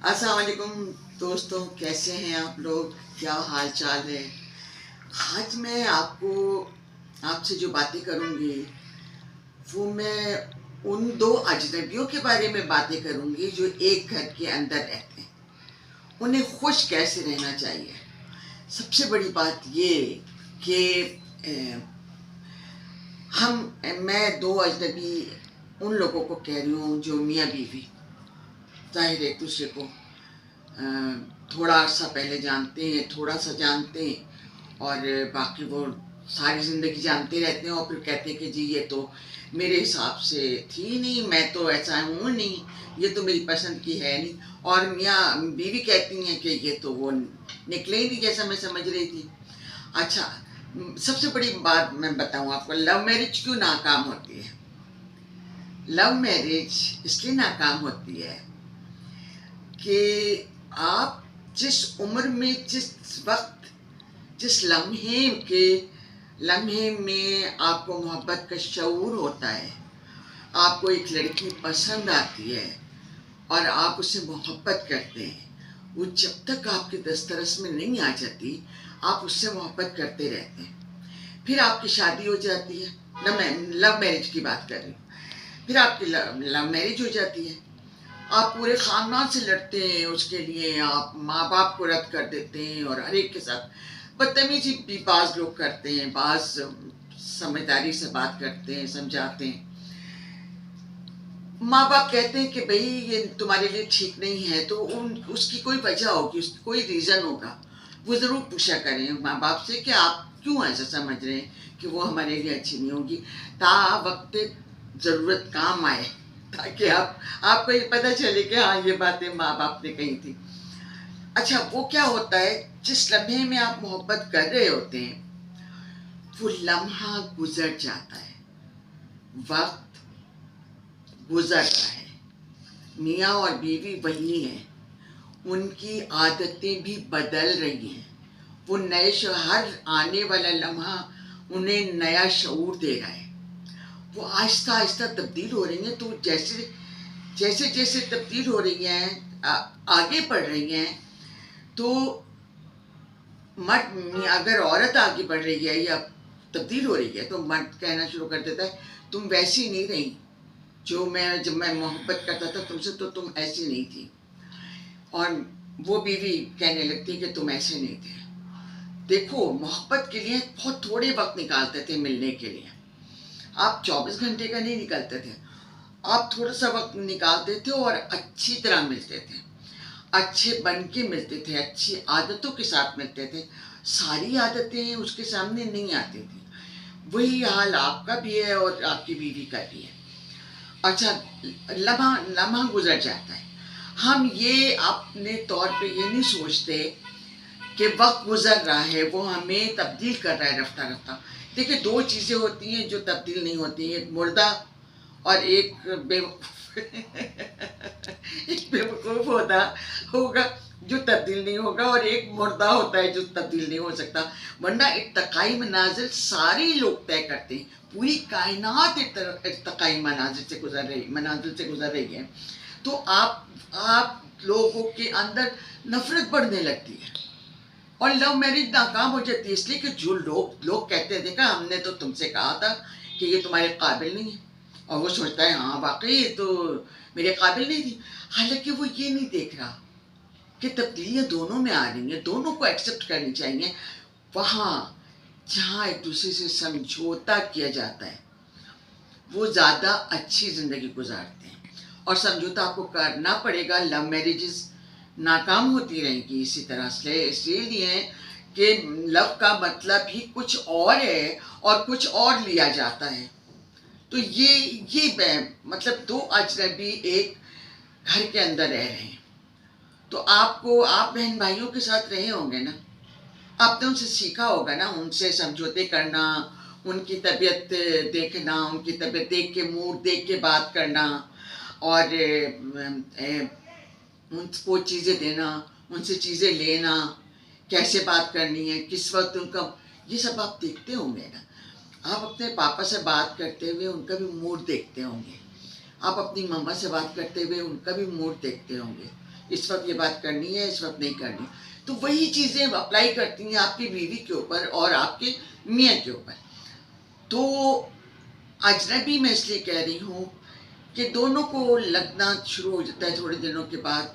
السلام علیکم دوستوں، کیسے ہیں آپ لوگ؟ کیا حال چال ہے؟ آج میں آپ سے جو باتیں کروں گی وہ میں ان دو اجنبیوں کے بارے میں باتیں کروں گی جو ایک گھر کے اندر رہتے ہیں، انہیں خوش کیسے رہنا چاہیے۔ سب سے بڑی بات یہ کہ میں دو اجنبی ان لوگوں کو کہہ رہی ہوں جو میاں بیوی ظاہر ایک دوسرے کو تھوڑا عرصہ پہلے جانتے ہیں، تھوڑا سا جانتے ہیں، اور باقی وہ ساری زندگی جانتے رہتے ہیں اور پھر کہتے ہیں کہ جی یہ تو میرے حساب سے تھی نہیں، میں تو ایسا ہوں نہیں، یہ تو میری پسند کی ہے نہیں، اور میاں بیوی کہتی ہیں کہ یہ تو وہ نکلے ہی نہیں جیسا میں سمجھ رہی تھی۔ اچھا، سب سے بڑی بات میں بتاؤں آپ کو، لو میرج کیوں ناکام ہوتی ہے؟ لو میرج اس لیے ناکام ہوتی ہے کہ آپ جس عمر میں، جس وقت، جس لمحے میں آپ کو محبت کا شعور ہوتا ہے، آپ کو ایک لڑکی پسند آتی ہے اور آپ اس سے محبت کرتے ہیں، وہ جب تک آپ کے دسترس میں نہیں آ جاتی آپ اس سے محبت کرتے رہتے ہیں۔ پھر آپ کی شادی ہو جاتی ہے، لو میرج کی بات کر رہی ہوں، پھر آپ کی لو میرج ہو جاتی ہے، آپ پورے خاندان سے لڑتے ہیں اس کے لیے، آپ ماں باپ کو رد کر دیتے ہیں اور ہر ایک کے ساتھ بدتمیزی بھی بعض لوگ کرتے ہیں، بعض سمجھداری سے بات کرتے ہیں، سمجھاتے ہیں۔ ماں باپ کہتے ہیں کہ بھئی یہ تمہارے لیے ٹھیک نہیں ہے، تو اس کی کوئی وجہ ہوگی، اس کی کوئی ریزن ہوگا، وہ ضرور پوچھا کریں ماں باپ سے کہ آپ کیوں ایسا سمجھ رہے ہیں کہ وہ ہمارے لیے اچھی نہیں ہوگی، تا وقت ضرورت کام آئے، تاکہ آپ کو یہ پتہ چلے کہ ہاں یہ باتیں ماں باپ نے کہی تھی۔ اچھا، وہ کیا ہوتا ہے جس لمحے میں آپ محبت کر رہے ہوتے ہیں وہ لمحہ گزر جاتا ہے، وقت گزر رہا ہے، میاں اور بیوی وہی ہیں، ان کی عادتیں بھی بدل رہی ہیں، وہ ہر آنے والا لمحہ انہیں نیا شعور دے رہا ہے، وہ آہستہ آہستہ تبدیل ہو رہی ہیں، تو جیسے تبدیل ہو رہی ہیں، آگے بڑھ رہی ہیں، تو مرد، اگر عورت آگے بڑھ رہی ہے یا تبدیل ہو رہی ہے تو مرد کہنا شروع کر دیتا ہے تم ویسی نہیں رہی جب میں محبت کرتا تھا تم سے، تو تم ایسی نہیں تھی، اور وہ بیوی کہنے لگتی کہ تم ایسے نہیں تھے۔ دیکھو، محبت کے لیے بہت تھوڑے وقت نکالتے تھے ملنے کے لیے، آپ 24 گھنٹے کا نہیں نکالتے تھے، آپ تھوڑا سا وقت نکالتے تھے اور اچھی طرح ملتے تھے، اچھے بن کے ملتے تھے، اچھی عادتوں کے ساتھ ملتے تھے، ساری عادتیں اس کے سامنے نہیں آتی تھی۔ وہی حال آپ کا بھی ہے اور آپ کی بیوی کا بھی ہے۔ اچھا، لمحہ گزر جاتا ہے، ہم یہ اپنے طور پہ یہ نہیں سوچتے کہ وقت گزر رہا ہے، وہ ہمیں تبدیل کر رہا ہے رفتہ رفتہ۔ دیکھیں، دو چیزیں ہوتی ہیں جو تبدیل نہیں ہوتی ہیں، ایک مردہ اور ایک ایک بے وقوف ہوگا جو تبدیل نہیں ہوگا، اور ایک مردہ ہوتا ہے جو تبدیل نہیں ہو سکتا، ورنہ ارتقائی منازل سارے لوگ طے کرتے ہیں، پوری کائنات ارتقائی منازل سے گزر رہی ہے، تو آپ لوگوں کے اندر نفرت بڑھنے لگتی ہے اور لو میرج ناکام ہو جاتی ہے، اس لیے کہ جو لوگ کہتے ہیں دیکھا ہم نے تو تم سے کہا تھا کہ یہ تمہارے قابل نہیں ہے، اور وہ سوچتا ہے ہاں واقعی یہ تو میرے قابل نہیں تھی، حالانکہ وہ یہ نہیں دیکھ رہا کہ تبدیلیاں دونوں میں آ رہی ہیں، دونوں کو ایکسیپٹ کرنی چاہیے۔ وہاں جہاں ایک دوسرے سے سمجھوتا کیا جاتا ہے وہ زیادہ اچھی زندگی گزارتے ہیں، اور سمجھوتا آپ کو کرنا پڑے گا، لو میرجز ناکام ہوتی رہیں گی اسی طرح سے، اسی لیے کہ لو کا مطلب ہی کچھ اور ہے اور کچھ اور لیا جاتا ہے، تو یہ مطلب دو اجنبی ایک گھر کے اندر رہ رہے ہیں، تو آپ بہن بھائیوں کے ساتھ رہے ہوں گے نا، آپ نے ان سے سیکھا ہوگا نا، ان سے سمجھوتے کرنا، ان کی طبیعت دیکھنا، ان کی طبیعت دیکھ کے، موڈ دیکھ کے بات کرنا، اور ان کو چیزیں دینا، ان سے چیزیں لینا، کیسے بات کرنی ہے، کس وقت ان کا، یہ سب آپ دیکھتے ہوں گے نا۔ آپ اپنے پاپا سے بات کرتے ہوئے ان کا بھی موڈ دیکھتے ہوں گے، آپ اپنی مما سے بات کرتے ہوئے ان کا بھی موڈ دیکھتے ہوں گے، اس وقت یہ بات کرنی ہے، اس وقت نہیں کرنی. تو وہی چیزیں اپلائی کرتی ہیں آپ کی بیوی کے اوپر اور آپ کے میاں کے اوپر. تو اجنبی میں اس لیے کہہ رہی ہوں کہ دونوں کو لگنا شروع ہو جاتا ہے تھوڑے دنوں کے بعد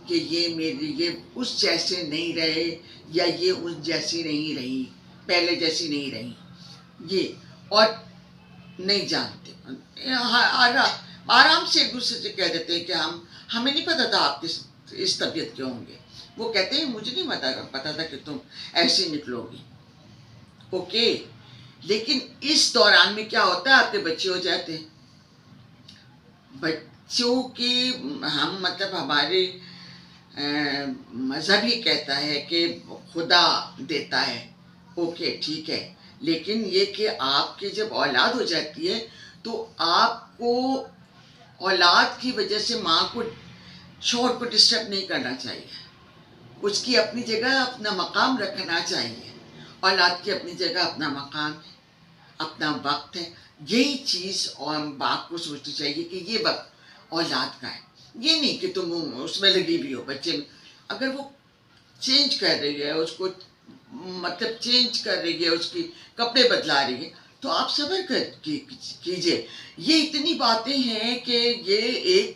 کہ یہ اس جیسے نہیں رہے یا یہ اس جیسی نہیں رہی، پہلے جیسی نہیں رہی یہ، اور نہیں جانتے. آرام سے ایک دوسرے سے کہہ دیتے ہیں کہ ہمیں نہیں پتا تھا آپ اس طبیعت کے ہوں گے. وہ کہتے ہیں مجھے نہیں پتا تھا کہ تم ایسے نکلو گی. اوکے، لیکن اس دوران میں کیا ہوتا ہے، آپ کے بچے ہو جاتے ہیں. بچوں کی ہم مطلب ہمارے مذہب ہی کہتا ہے کہ خدا دیتا ہے. اوکے ٹھیک ہے، لیکن یہ کہ آپ کی جب اولاد ہو جاتی ہے تو آپ کو اولاد کی وجہ سے ماں کو شوہر کو ڈسٹرب نہیں کرنا چاہیے. اس کی اپنی جگہ اپنا مقام رکھنا چاہیے. اولاد کی اپنی جگہ اپنا مقام ہے، اپنا وقت ہے. یہی چیز اور باپ کو سوچنی چاہیے کہ یہ وقت اولاد کا ہے. یہ نہیں کہ تم اس میں لگی بھی ہو بچے میں. اگر وہ چینج کر رہی ہے، اس کو مطلب چینج کر رہی ہے، اس کی کپڑے بدلا رہی ہے، تو آپ صبر کیجئے. یہ اتنی باتیں ہیں کہ یہ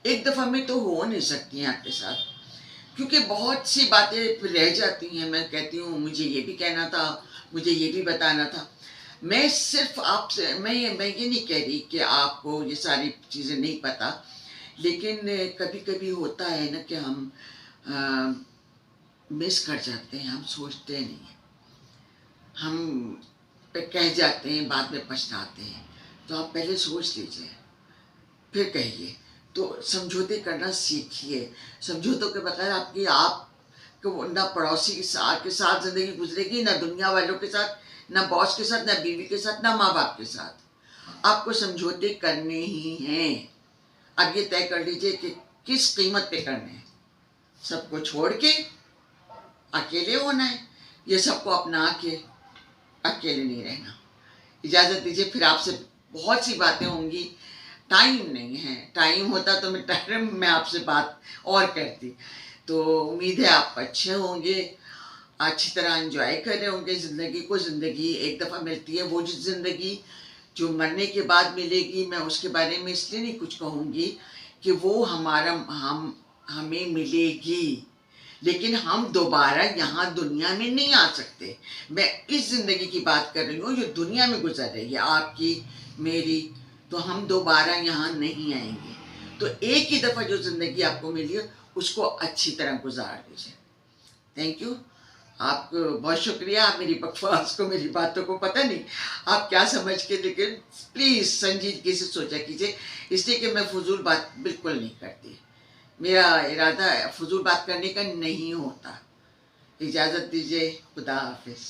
ایک دفعہ میں تو ہو نہیں سکتی ہیں آپ کے ساتھ، کیونکہ بہت سی باتیں رہ جاتی ہیں. میں کہتی ہوں مجھے یہ بھی کہنا تھا، مجھے یہ بھی بتانا تھا. میں صرف آپ سے میں یہ نہیں کہہ رہی کہ آپ کو یہ ساری چیزیں نہیں پتہ، لیکن کبھی کبھی ہوتا ہے نا کہ ہم مس کر جاتے ہیں، ہم سوچتے نہیں ہیں، ہم کہہ جاتے ہیں، بعد میں پچھتاتے ہیں. تو آپ پہلے سوچ لیجئے پھر کہیے. تو سمجھوتے کرنا سیکھیے. سمجھوتوں کے بغیر آپ کو نہ پڑوسی کے ساتھ زندگی گزرے گی، نہ دنیا والوں کے ساتھ، نہ باس کے ساتھ، نہ بیوی کے ساتھ، نہ ماں باپ کے ساتھ. آپ کو سمجھوتے کرنے ہی ہیں. اب یہ طے کر لیجئے کہ کس قیمت پہ کرنے ہیں. سب کو چھوڑ کے اکیلے ہونا ہے، یہ سب کو اپنا کے اکیلے نہیں رہنا. اجازت دیجیے، پھر آپ سے بہت سی باتیں ہوں گی. ٹائم نہیں ہے، ٹائم ہوتا تو میں آپ سے بات اور کرتی. تو امید ہے آپ اچھے ہوں گے، اچھی طرح انجوائے کر رہے ہوں گے زندگی کو. زندگی ایک دفعہ ملتی ہے. وہ زندگی جو مرنے کے بعد ملے گی، میں اس کے بارے میں اس لیے نہیں کچھ کہوں گی کہ وہ ہمیں ملے گی، لیکن ہم دوبارہ یہاں دنیا میں نہیں آ سکتے. میں اس زندگی کی بات کر رہی ہوں جو دنیا میں گزر رہی ہے، آپ کی میری. تو ہم دوبارہ یہاں نہیں آئیں گے. تو ایک ہی دفعہ جو زندگی آپ کو ملی ہے اس کو اچھی طرح گزار دیجیے. Thank you. آپ کو بہت شکریہ. آپ میری بکواس کو، میری باتوں کو پتہ نہیں آپ کیا سمجھ کے، لیکن پلیز سنجیدگی سے سوچا کیجیے، اس لیے کہ میں فضول بات بالکل نہیں کرتی. میرا ارادہ فضول بات کرنے کا نہیں ہوتا. اجازت دیجیے. خدا حافظ.